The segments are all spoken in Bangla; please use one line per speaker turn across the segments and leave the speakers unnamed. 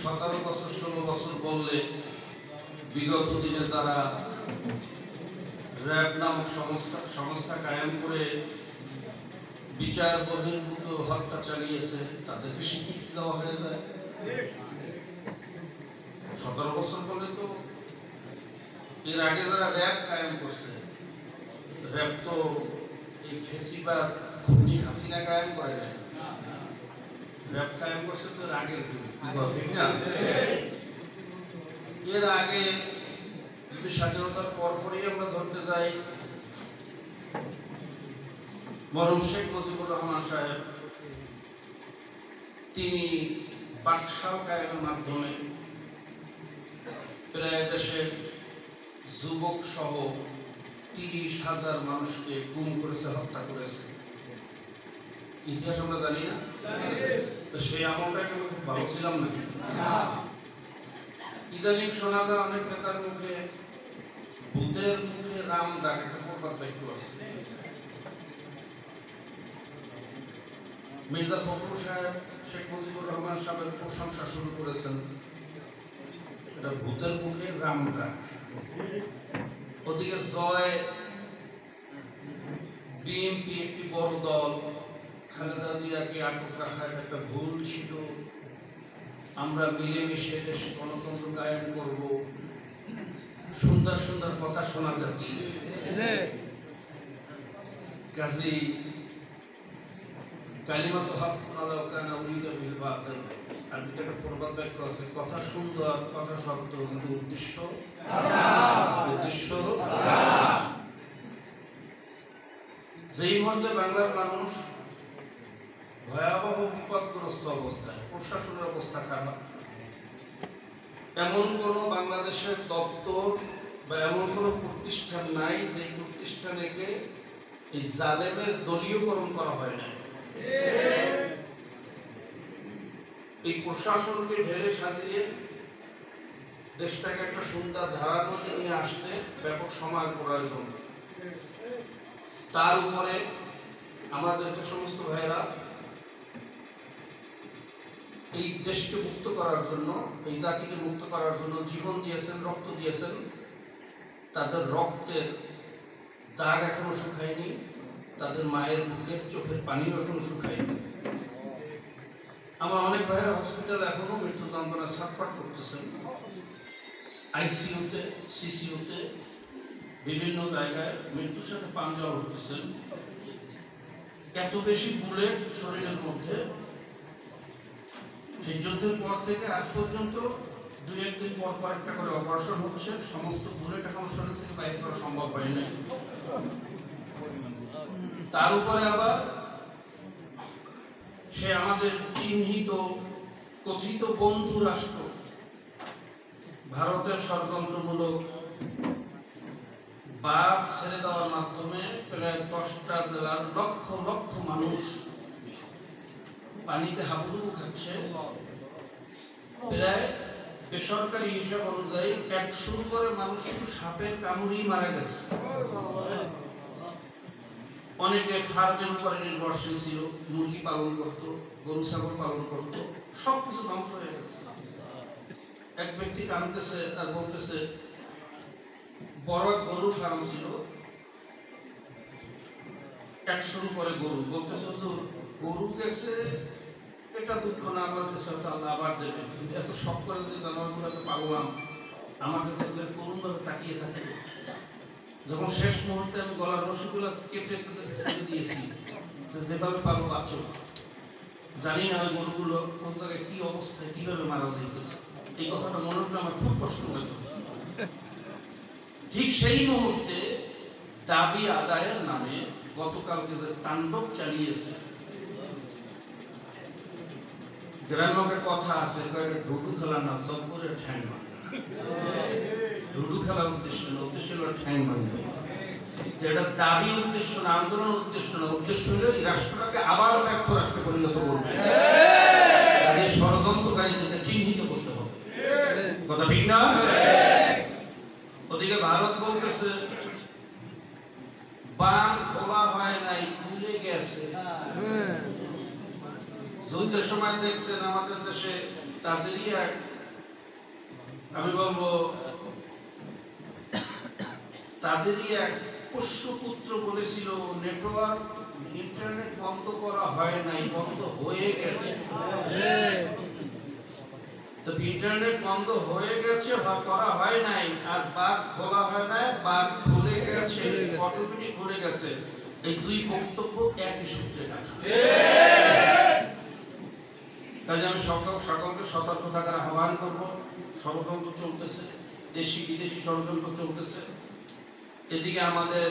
17 বছর 16 বছর বললে বিগত দিনে যারা র্যাব নামক সংস্থা কায়েম করে বিচার বহির্ভূত হত্যা চালিয়েছে তাদেরকে স্বীকৃতি দেওয়া হয়ে যায়। 17 বছর বলে তো এর আগে যারা র্যাব কায়েম করছে, র্যাব তো এই ফেসিবাদ খুনি হাসিনা কায়েম করে নাই, র্যাব কায়েম করছে তো এর আগের ঠিক না? এর আগে যদি স্বাধীনতার পরপরই আমরা ধরতে যাই, মরহুম শেখ মুজিবুর রহমান সাহেব তিনি বাকশাল কায়েমের মাধ্যমে প্রায় দেশের যুবক সহ 30,000 মানুষকে গুম করেছে, হত্যা করেছে। ইতিহাস আমরা জানি না, তো সেই আমলটা খুব ভালো ছিলাম নাকি? ইদানিং শোনা যায় অনেক নেতার মুখে ভূতের মুখে রাম ডাক, একটা প্রবাদ বাক্য আছে। মির্জা ফখরুল সাহেব শেখ মুজিবুর রহমান সাহেবের প্রশংসা শুরু করেছেন, এটা ভূতের মুখে রাম ডাক। ওদিকে জয় বিএনপি একটি বড় দল, খালেদা জিয়াকে আটক রাখার একটা ভুল ছিল, আমরা মিলেমিশে দেশে গণতন্ত্র কায়েম করব, সুন্দর সুন্দর কথা শোনা যাচ্ছে। কাজী কালিমাত হক আলাউ কানা উরিদা বিল বাতিল, আর একটা প্রবাদ বাক্য আছে, কথা সুন্দর কথা সত্য কিন্তু উদ্দেশ্য যেই মুহূর্তে বাংলার মানুষ ভয়াবহ বিপদগ্রস্ত অবস্থায়, প্রশাসনের অবস্থা খারাপ, এমন কোন বাংলাদেশের দপ্তর বা এমন কোন প্রতিষ্ঠান নাই যে প্রতিষ্ঠানকে এই জালেমের দলীয়করণ করা হয় না। এই প্রশাসনকে ঢেলে সাজিয়ে দেশটাকে একটা সুন্দর ধারার মধ্যে নিয়ে আসতে ব্যাপক সময় প্রয়োজন। তার উপরে আমাদের যে সমস্ত ভাইরা এই দেশকে মুক্ত করার জন্য, এই জাতিকে মুক্ত করার জন্য জীবন দিয়েছেন, রক্ত দিয়েছেন, তাদের রক্তের দাগ এখনো শুকায়নি, তাদের মায়ের বুকের চোখের পানিও এখনো শুকায়নি। আমার অনেক ভাইরা হসপিটাল এখনো মৃত্যু যন্ত্রণা ছটফট করতেছেন, আইসিইউতে, সিসিইউতে, বিভিন্ন জায়গায় মৃত্যুর সাথে পাঞ্জা উঠতেছেন। এত বেশি বুলেট শরীরের মধ্যে, সেই যুদ্ধের পর থেকে আজ পর্যন্ত 2-1 দিন পর পর একটা করে অপারেশন হচ্ছে, সমস্ত বুলেট এখন শরীর থেকে বাইর করা সম্ভব হয় নাই। তার উপরে আবার সে আমাদের চিহ্নিত কথিত বন্ধু রাষ্ট্র ভারতের ষড়যন্ত্রমূলক বাদ ছেড়ে দেওয়ার মাধ্যমে প্রায় 10টা জেলার লক্ষ লক্ষ মানুষ পানিতে হাবুডুবু খাচ্ছে। প্রায় বেসরকারি হিসাব অনুযায়ী 100 করে মানুষ সাপের কামড়েই মারা গেছে। অনেকে ফার্মের উপরে নির্ভরশীল ছিল, মুরগি পালন করত, গরু ছাগল পালন করত, সবকিছু ধ্বংস হয়ে গেছে। এক ব্যক্তি কাঁদতেছে আর বলতেছে, বড় গরু ফার্ম ছিল, 100 উপরে গরু, বলতেছে গরু গেছে, এটা দুঃখ না, আল্লাহ কাছে আল্লাহ আবার দেবে, কিন্তু এত শখ করে যে জানোয়ারগুলোকে পাললাম, আমাকে দেখলে করুণভাবে তাকিয়ে থাকে। যখন শেষ মুহূর্তে আমি গলার রশিগুলো কেটে ছেড়ে দিয়েছি, যেভাবে পারো বাঁচো, জানি না ওই গরুগুলো কোন জায়গায় কি অবস্থায় কিভাবে মারা যাইতেছে, এই কথাটা মনে হলে আমার খুব কষ্ট হতো। ঠিক সেই মুহূর্তে দাবি আদায়ের নামে গতকালকে যে তাণ্ডব চালিয়েছে, গ্রামে একটা কথা আছে, ঢুডু খেলা না, জব্বরের ঠ্যাং মারবে। ঢুডু খেলার উদ্দেশ্য না, উদ্দেশ্য হলো ঠ্যাং মারবে। যেটা দাবি উদ্দেশ্য না, আন্দোলন উদ্দেশ্য না, উদ্দেশ্য হলে রাষ্ট্রটাকে আবার ব্যর্থ রাষ্ট্রে পরিণত করবে। যে ষড়যন্ত্রকারীদেরকে চিহ্নিত করতে হবে, কথা ঠিক না? ওদিকে ভারত বলতেছে বাঁধ খোলা হয় নাই, খুলে গেছে। যুদ্ধের সময় দেখছেন আমাদের দেশে তাদেরই এক আমি বলবো তাদেরই এক পোষ্যপুত্র বলেছিল নেটওয়ার্ক ইন্টারনেট বন্ধ করা হয় নাই, বন্ধ হয়ে গেছে। তো ইন্টারনেট বন্ধ হয়ে গেছে, করা হয় নাই, আর বাঘ খোলা হয় নাই, বাঘ খুলে গেছে, অটোমেটিক খুলে গেছে। এই দুই বক্তব্য একই সূত্রে কাজ। কাজে আমি সকলকে সতর্ক থাকার আহ্বান করবো। ষড়যন্ত্র চলতেছে, দেশি বিদেশি ষড়যন্ত্র চলতেছে। এদিকে আমাদের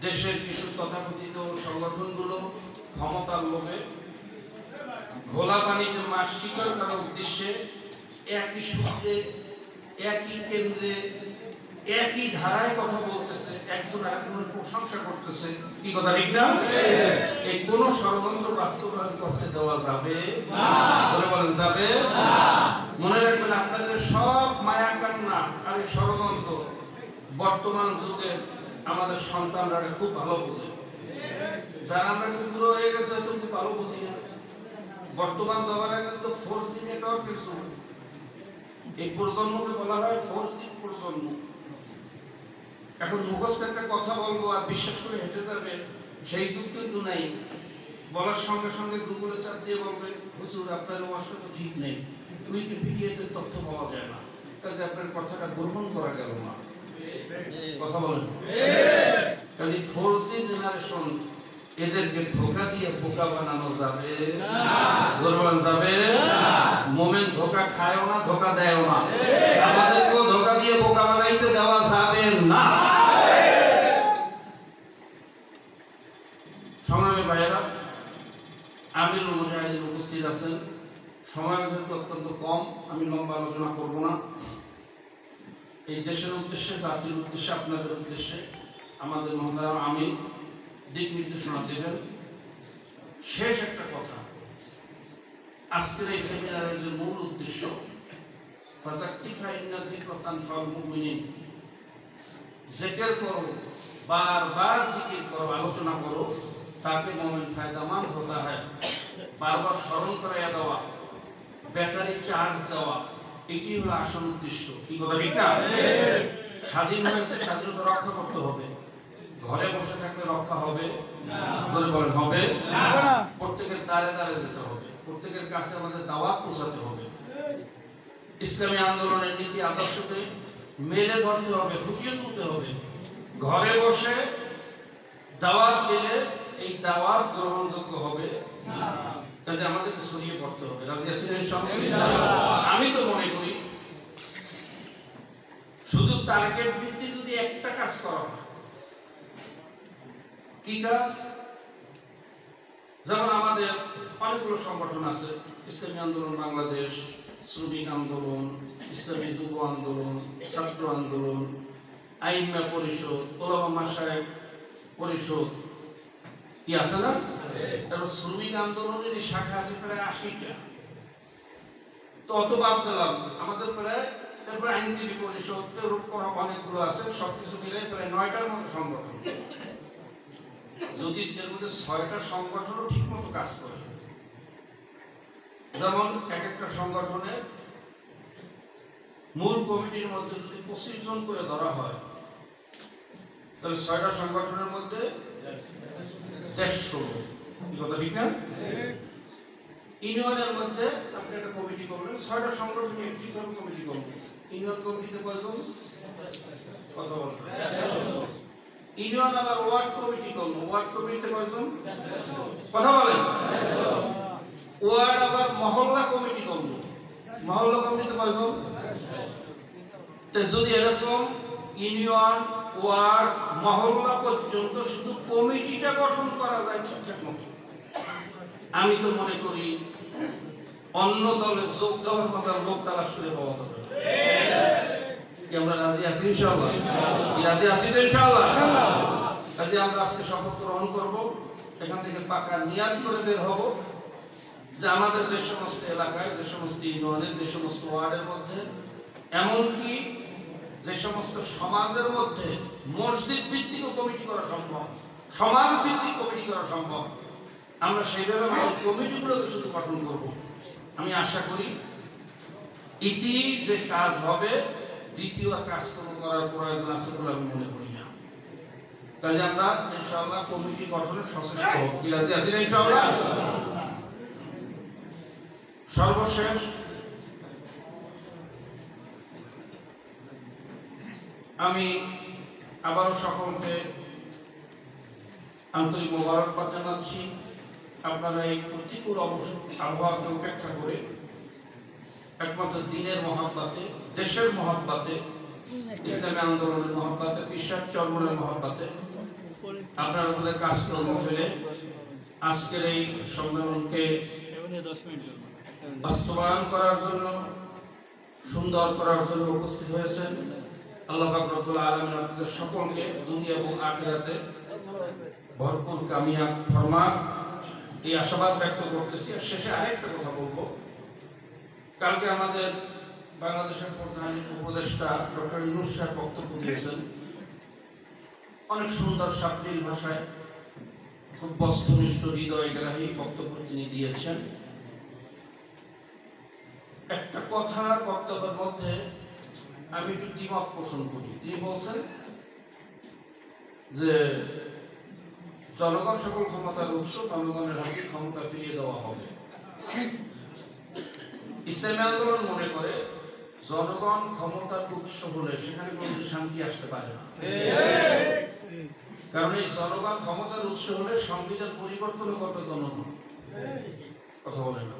দেশের কিছু তথাকথিত সংগঠনগুলো ক্ষমতার লোভে ঘোলা পানিতে মাছ শিকার করার উদ্দেশ্যে একই সূত্রে, একই কেন্দ্রে, একই ধারায় কথা বলতেছে, একজন আরেকজনের প্রশংসা করতেছে। কি কথা ঠিক না? এই কোন ষড়যন্ত্র বাস্তবায়ন করতে দেওয়া যাবে না। বলেন যাবে না। মনে রাখবেন, আপনাদের সব মায়া কান্না আর এই ষড়যন্ত্র বর্তমান যুগে আমাদের সন্তানরা খুব ভালো বোঝে। যারা আমরা ক্ষুদ্র হয়ে গেছে হয়তো খুব ভালো বুঝি না। বর্তমান জমানায় কিন্তু 4G নেটওয়ার্কের যুগ। এই প্রজন্মকে বলা হয় 4G প্রজন্ম। এখন মুখস্থ একটা কথা বলবো আর বিশ্বাস করে হেঁটে যাবে, সেই যুগ কিন্তু নাই। বলার সঙ্গে সঙ্গে গুগলে চাপ দিয়ে বলবে, হুজুর আপনার ওয়াজটা তো ঠিক নেই, উইকিপিডিয়াতে তথ্য পাওয়া যায় না, কাজে আপনার কথাটা গ্রহণ করা গেল না। কথা বলেন। কাজে 4G জেনারেশন, এদেরকে ধোঁকা দিয়ে বোকা বানানো যাবে না। যাবে না। মোমেন ধোঁকা খায়ও না, ধোঁকা দেয়ও না। আমাদেরকেও ধোঁকা দিয়ে বোকা বানাইতে দেওয়া যাবে না। সংগ্রামী ভাইয়েরা, আমিরুল মুজাহিদিন উপস্থিত আছেন। সময় যেহেতু অত্যন্ত কম, আমি লম্বা আলোচনা করব না। এই দেশের উদ্দেশ্যে, জাতির উদ্দেশ্যে, আপনাদের উদ্দেশ্যে আমাদের মহতারাম আমির দিক নির্দেশনা দেবেন। শেষ একটা কথা, আজকের এই সেমিনারের যে মূল উদ্দেশ্য, জিকির করো, বারবার জিকির করো, আলোচনা করো, তাকে মুমিন ফায়দামান হতে হয়। বারবার স্মরণ করাইয়া দেওয়া, ব্যাটারি চার্জ দেওয়া, এটি হলো আসল উদ্দেশ্য। কি কথা ঠিক না? স্বাধীন হয়েছে, স্বাধীনতা রক্ষা করতে হবে। ঘরে বসে থাকলে রক্ষা হবে না। বলেন হবে না। প্রত্যেকের দ্বারে দ্বারে যেতে হবে, প্রত্যেকের কাছে আমাদের দাওয়াত পৌঁছাতে হবে। ইসলামী আন্দোলনের নীতি আদর্শকে মেলে ধরতে হবে, ফুটিয়ে তুলতে হবে। ঘরে বসে দাওয়াত দিলে এই দাওয়াত গ্রহণযোগ্য হবে না। কাজে আমাদেরকে ছড়িয়ে পড়তে হবে। রাজি আছেন ইনশাআল্লাহ? আমি তো মনে করি শুধু টার্গেট ভিত্তিক যদি একটা কাজ করা হয়, কি কাজ? যেমন আমাদের অনেকগুলো সংগঠন আছে, ইসলামী আন্দোলন বাংলাদেশ, শ্রমিক আন্দোলন, ইসলামী যুব আন্দোলন, ছাত্র আন্দোলন, আইম্মা পরিষদ, ওলামা মাশায়েখ পরিষদ, কি আছে না? তারপর শ্রমিক আন্দোলনের শাখা আছে প্রায় 80টা। তো অত বাদ দিলাম, আমাদের প্রায়, তারপর আইনজীবী পরিষদ, অনেকগুলো আছে, সবকিছু মিলে প্রায় 9টার মতো সংগঠন। যদি এর মধ্যে 6টা সংগঠনও ঠিক মতো কাজ করে, যেমন এক একটা সংগঠনের মূল কমিটির মধ্যে যদি 25 জন করে ধরা হয়, তাহলে 6টা সংগঠনের মধ্যে 150 কথা ঠিক না? ইউনিয়নের মধ্যে আপনি একটা কমিটি করবেন, 6টা সংগঠন একটিভাবে কমিটি করবেন। ইউনিয়ন কমিটিতে কয়জন? কথা বলবেন। ইউনিয়ন আবার ওয়ার্ড কমিটি করবো, ওয়ার্ড কমিটিতে কয়জন? কথা বলেন। ওয়ার্ড আবার মহল্লা কমিটি করবো, মহল্লা কমিটিতে কয়জন? যদি এরকম ইউনিয়ন, ওয়ার্ড, মহল্লা পর্যন্ত শুধু কমিটিটা গঠন করা যায় ঠিকঠাক মতো, আমি তো মনে করি অন্য দলের যোগ দেওয়ার কথা লোক তালাশ করে পাওয়া যাবে। আমরা রাজি আছি ইনশাআল্লাহ? রাজি আছি তো ইনশাআল্লাহ? কাজে আমরা আজকে শপথ গ্রহণ করব, এখান থেকে পাকা নিয়াত করে বের হব যে আমাদের যে সমস্ত এলাকায়, যে সমস্ত ইউনিয়নে, যে সমস্ত ওয়ার্ডের মধ্যে, এমনকি যে সমস্ত সমাজের মধ্যে মসজিদ ভিত্তিক কমিটি করা সম্ভব, সমাজ ভিত্তিক কমিটি করা সম্ভব, আমরা সেইভাবে কমিটিগুলোকে শুধু গঠন করব। আমি আশা করি ইতি যে কাজ হবে দ্বিতীয় কাজ করার প্রয়োজন আছে বলে আমি মনে করি না। কাজে আমরা ইনশাআল্লাহ কমিটি গঠনের সচেষ্ট হব। কি রাজি আছি না ইনশাআল্লাহ? সর্বশেষ আমি আবারও সকলকে আন্তরিক মোবারকবাদ জানাচ্ছি। আপনারা এই প্রতিকূল আবহাওয়াকে উপেক্ষা করে একমাত্র দিনের মহাব্বাতে, দেশের মহাব্বাতে, ইসলামী আন্দোলনের মহাব্বাতে, বিশ্বাস চর্মনের মহাব্বাতে আপনারা আমাদের কাজকর্ম ফেলে আজকের এই সম্মেলনকে বাস্তবায়ন করার জন্য, সুন্দর করার জন্য উপস্থিত হয়েছেন। আল্লাহ পাক রব্বুল আলামিন আপনাদের সকলকে দুনিয়া এবং আখিরাতে ভরপুর কামিয়াব ফরমান, এই আশাবাদ ব্যক্ত করতেছি। আর শেষে আরেকটা কথা বলবো, কালকে আমাদের বাংলাদেশের প্রধান উপদেষ্টা ডক্টর ইউনূস সাহেব বক্তব্য দিয়েছেন। অনেক সুন্দর সাবলীল ভাষায়, খুব বস্তুনিষ্ঠ হৃদয়গ্রাহী বক্তব্য তিনি দিয়েছেন। একটা কথা বক্তব্যের মধ্যে আমি একটু দ্বিমত পোষণ করি। তিনি বলছেন যে জনগণ সকল ক্ষমতার উৎস, জনগণের হাতে ক্ষমতা ফিরিয়ে দেওয়া হবে। ইসলামী আন্দোলন মনে করে জনগণ ক্ষমতার উৎস হলে সেখানে কোনো শান্তি আসতে পারে না। কারণ এই জনগণ ক্ষমতার উৎস হলে সংবিধান পরিবর্তন করবে জনগণ। কথা বলে না?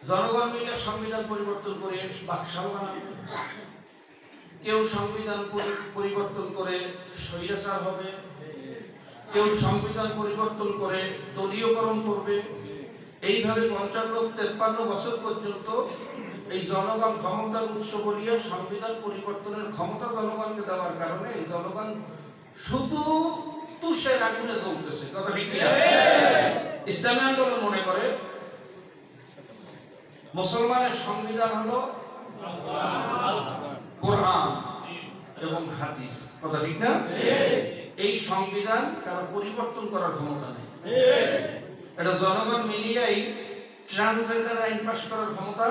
জনগণ মিলে সংবিধান পরিবর্তন করে বাকশাল বানাবে। কেউ সংবিধান পরিবর্তন করে স্বৈরাচার হবে, কেউ সংবিধান পরিবর্তন করে দলীয়করণ করবে। এইভাবে ৫৫-৫৩ বছর পর্যন্ত এই জনগণ ক্ষমতার উৎস বলিয়ে সংবিধান পরিবর্তনের ক্ষমতা জনগণকে দেওয়ার কারণে এই জনগণ শুধু তুষের আগুনে জ্বলতেছে। কথা ঠিক কিনা? ইসলামী আন্দোলন মনে করে মুসলমানের সংবিধান হলো কোরআন এবং হাদিস। কথা ঠিক না? এই সংবিধান কারো পরিবর্তন করার ক্ষমতা নেই। এটা জনগণ মিলিয়েই ট্রান্সজেন্ডার আইন পাস করার ক্ষমতা,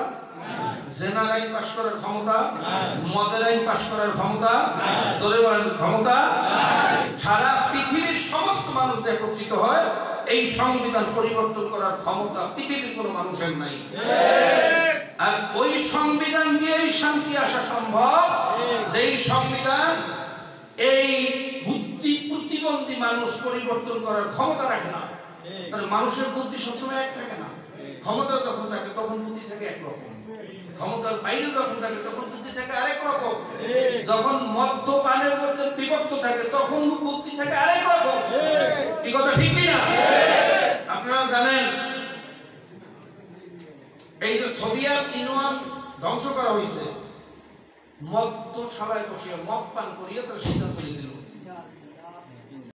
জেনার আইন পাস করার ক্ষমতা, মদের আইন পাস করার ক্ষমতা, ক্ষমতা সারা পৃথিবীর সমস্ত মানুষ একত্রিত হয়, এই সংবিধান পরিবর্তন করার ক্ষমতা পৃথিবীর কোনো মানুষের নাই। আর ওই সংবিধান দিয়েই শান্তি আসা সম্ভব, যেই সংবিধান এই বুদ্ধি প্রতিবন্ধী মানুষ পরিবর্তন করার ক্ষমতা রাখে না। মানুষের বুদ্ধি সবসময় এক থাকে না। ক্ষমতা যখন থাকে তখন বুদ্ধি থাকে একরকম, ক্ষমতার বাইরে যখন থাকে তখন বুদ্ধি থাকে আরেক রকম। যখন মদ্যপানের মধ্যে বিভক্ত থাকে তখন বুদ্ধি থাকে আরেক রকম। এই কথা ঠিক কিনা? আপনারা জানেন এই যে সোভিয়েত ইউনিয়ন ধ্বংস করা হয়েছে, মদ্যশালায় বসিয়ে মদ পান করিয়ে তারা সিদ্ধান্ত নিয়েছিল